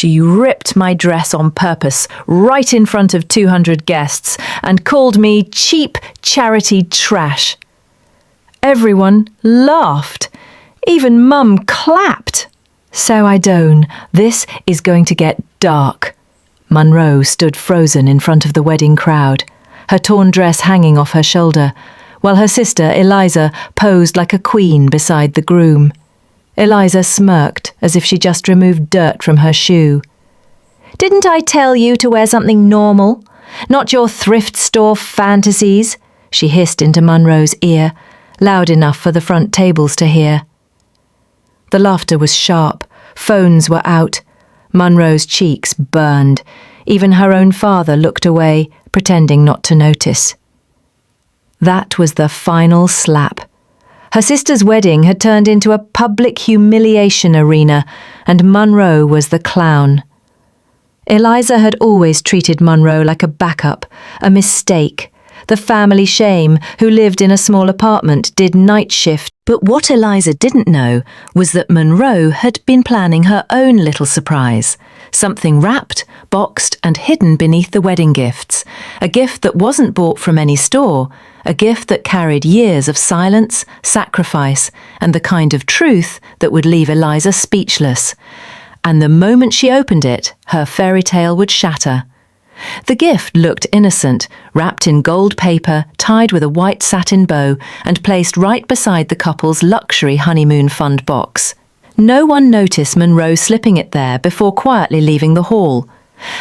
She ripped my dress on purpose, right in front of 200 guests, and called me cheap charity trash. Everyone laughed. Even Mum clapped. So I don't. This is going to get dark. Munro stood frozen in front of the wedding crowd, her torn dress hanging off her shoulder, while her sister, Eliza, posed like a queen beside the groom. Eliza smirked as if she just removed dirt from her shoe. "Didn't I tell you to wear something normal? Not your thrift store fantasies," she hissed into Munro's ear, loud enough for the front tables to hear. The laughter was sharp. Phones were out. Munro's cheeks burned. Even her own father looked away, pretending not to notice. That was the final slap. Her sister's wedding had turned into a public humiliation arena, and Munro was the clown. Eliza had always treated Munro like a backup, a mistake, the family shame who lived in a small apartment, did night shift. But what Eliza didn't know was that Munro had been planning her own little surprise, something wrapped, boxed and hidden beneath the wedding gifts, a gift that wasn't bought from any store, a gift that carried years of silence, sacrifice, and the kind of truth that would leave Eliza speechless. And the moment she opened it, her fairy tale would shatter. The gift looked innocent, wrapped in gold paper, tied with a white satin bow, and placed right beside the couple's luxury honeymoon fund box. No one noticed Munro slipping it there before quietly leaving the hall.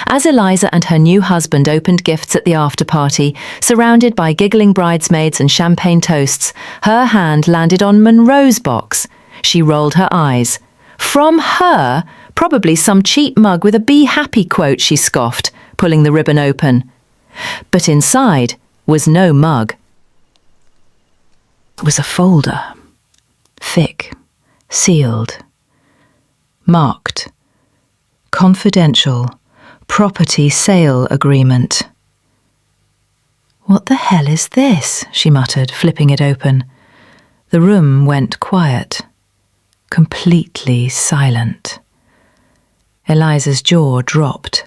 As Eliza and her new husband opened gifts at the after-party, surrounded by giggling bridesmaids and champagne toasts, her hand landed on Munro's box. She rolled her eyes. From her? Probably some cheap mug with a "Be Happy" quote, she scoffed, pulling the ribbon open. But inside was no mug. It was a folder. Thick, sealed, marked, confidential, property sale agreement. "What the hell is this?" she muttered, flipping it open. The room went quiet, completely silent. Eliza's jaw dropped.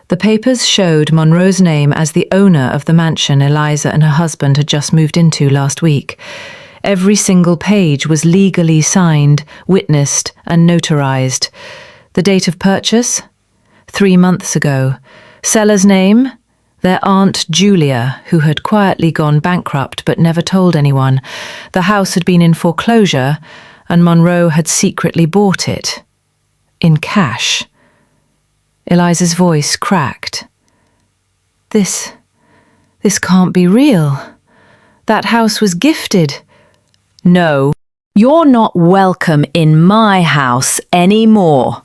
The papers showed Munro's name as the owner of the mansion Eliza and her husband had just moved into last week. Every single page was legally signed, witnessed, and notarized. The date of purchase? 3 months ago. Seller's name? Their Aunt Julia, who had quietly gone bankrupt but never told anyone. The house had been in foreclosure, and Munro had secretly bought it. In cash. Eliza's voice cracked. This can't be real. That house was gifted." "No, you're not welcome in my house anymore."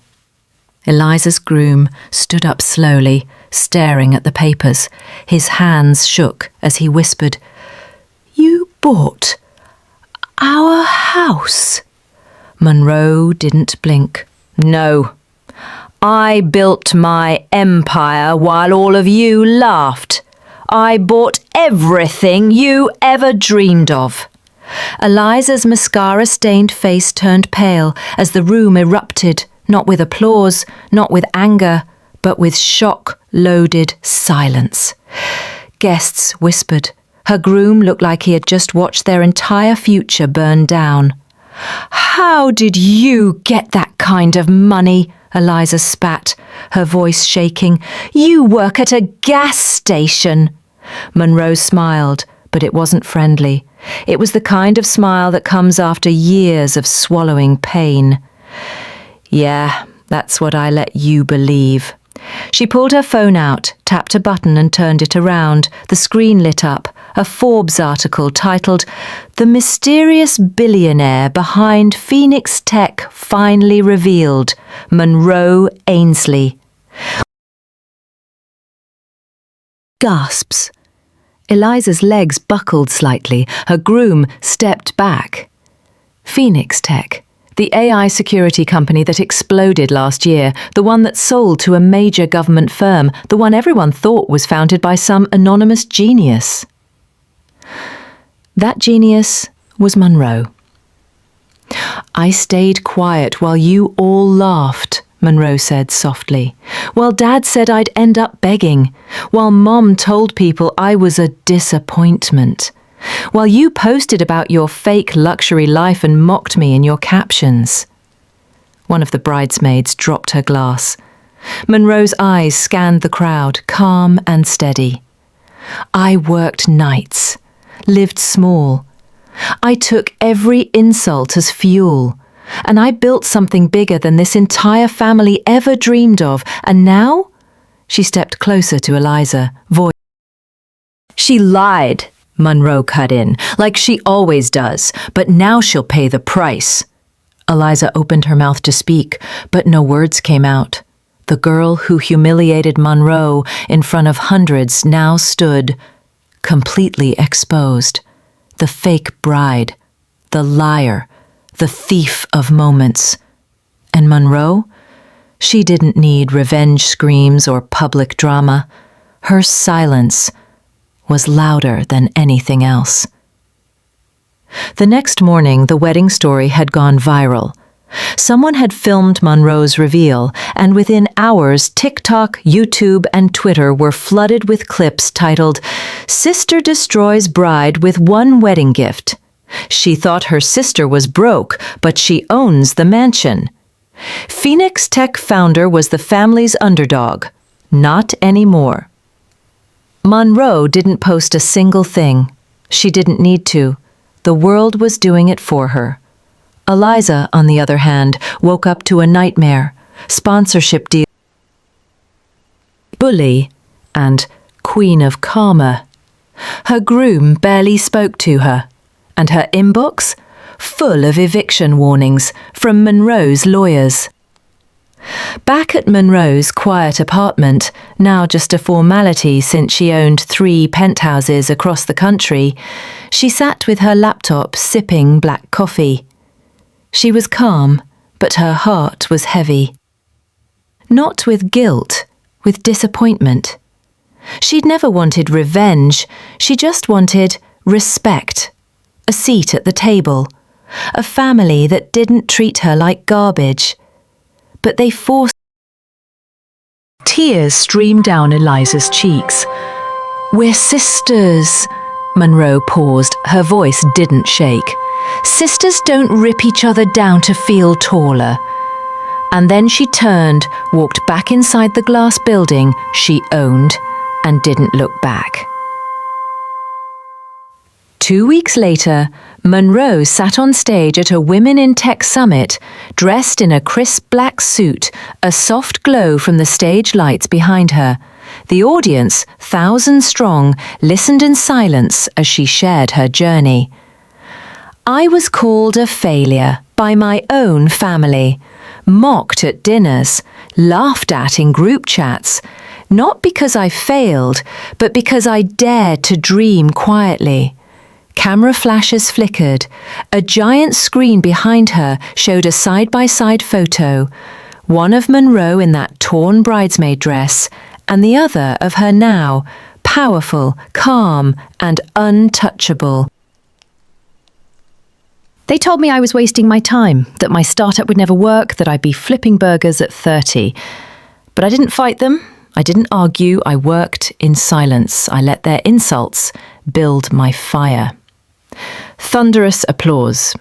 Eliza's groom stood up slowly, staring at the papers. His hands shook as he whispered, "You bought our house?" Munro didn't blink. "No. I built my empire while all of you laughed. I bought everything you ever dreamed of." Eliza's mascara-stained face turned pale as the room erupted, not with applause, not with anger, but with shock-loaded silence. Guests whispered. Her groom looked like he had just watched their entire future burn down. "How did you get that kind of money?" Eliza spat, her voice shaking. "You work at a gas station." Munro smiled, but it wasn't friendly. It was the kind of smile that comes after years of swallowing pain. "Yeah, that's what I let you believe." She pulled her phone out, tapped a button and turned it around. The screen lit up. A Forbes article titled, "The Mysterious Billionaire Behind Phoenix Tech Finally Revealed, Munro Ainsley." Gasps. Eliza's legs buckled slightly. Her groom stepped back. Phoenix Tech, the AI security company that exploded last year, the one that sold to a major government firm, the one everyone thought was founded by some anonymous genius. That genius was Munro. "I stayed quiet while you all laughed," Monroe said softly, while Dad said I'd end up begging, while Mom told people I was a disappointment, while you posted about your fake luxury life and mocked me in your captions. One of the bridesmaids dropped her glass. Monroe's eyes scanned the crowd, calm and steady. I worked nights, lived small. I took every insult as fuel, and I built something bigger than this entire family ever dreamed of. And now? She stepped closer to Eliza, voice. She lied, Monroe cut in, like she always does, but now she'll pay the price. Eliza opened her mouth to speak, but no words came out. The girl who humiliated Monroe in front of hundreds now stood, completely exposed. The fake bride, the liar, the thief of moments. And Monroe? She didn't need revenge screams or public drama. Her silence was louder than anything else. The next morning, the wedding story had gone viral. Someone had filmed Monroe's reveal, and within hours, TikTok, YouTube, and Twitter were flooded with clips titled, "Sister Destroys Bride with One Wedding Gift." She thought her sister was broke, but she owns the mansion. Phoenix Tech founder was the family's underdog. Not anymore. Monroe didn't post a single thing. She didn't need to. The world was doing it for her. Eliza, on the other hand, woke up to a nightmare. Sponsorship deal, bully, and queen of karma. Her groom barely spoke to her, and her inbox full of eviction warnings from Monroe's lawyers. Back at Monroe's quiet apartment, now just a formality since she owned 3 penthouses across the country, she sat with her laptop sipping black coffee. She was calm, but her heart was heavy. Not with guilt, with disappointment. She'd never wanted revenge, she just wanted respect, a seat at the table, a family that didn't treat her like garbage. But they forced. Tears streamed down Eliza's cheeks. "We're sisters." Monroe paused, her voice didn't shake. "Sisters don't rip each other down to feel taller." And then she turned, walked back inside the glass building she owned, and didn't look back. 2 weeks later, Monroe sat on stage at a Women in Tech summit, dressed in a crisp black suit, a soft glow from the stage lights behind her. The audience, 1,000 strong, listened in silence as she shared her journey. "I was called a failure by my own family, mocked at dinners, laughed at in group chats, not because I failed, but because I dared to dream quietly." Camera flashes flickered. A giant screen behind her showed a side-by-side photo, one of Monroe in that torn bridesmaid dress, and the other of her now, powerful, calm, and untouchable. They told me I was wasting my time, that my startup would never work, that I'd be flipping burgers at 30. But I didn't fight them. I didn't argue. I worked in silence. I let their insults build my fire. Thunderous applause.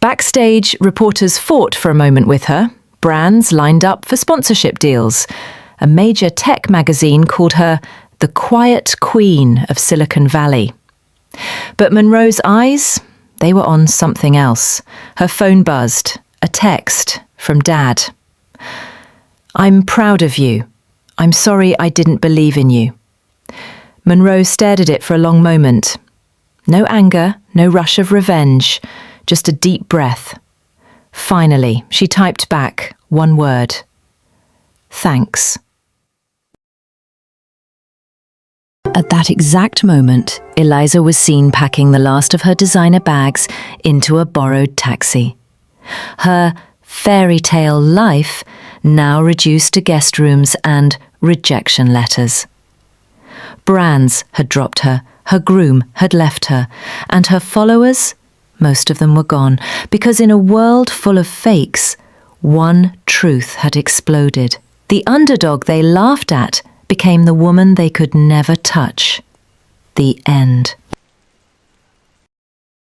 Backstage, reporters fought for a moment with her. Brands lined up for sponsorship deals. A major tech magazine called her the quiet queen of Silicon Valley. But Monroe's eyes, they were on something else. Her phone buzzed. A text from Dad. "I'm proud of you. I'm sorry I didn't believe in you." Monroe stared at it for a long moment. No anger, no rush of revenge, just a deep breath. Finally, she typed back one word. "Thanks." At that exact moment, Eliza was seen packing the last of her designer bags into a borrowed taxi. Her fairy tale life now reduced to guest rooms and rejection letters. Brands had dropped her groom had left her, and her followers, most of them were gone, because in a world full of fakes, One truth had exploded. The underdog they laughed at became the woman they could never touch. The end.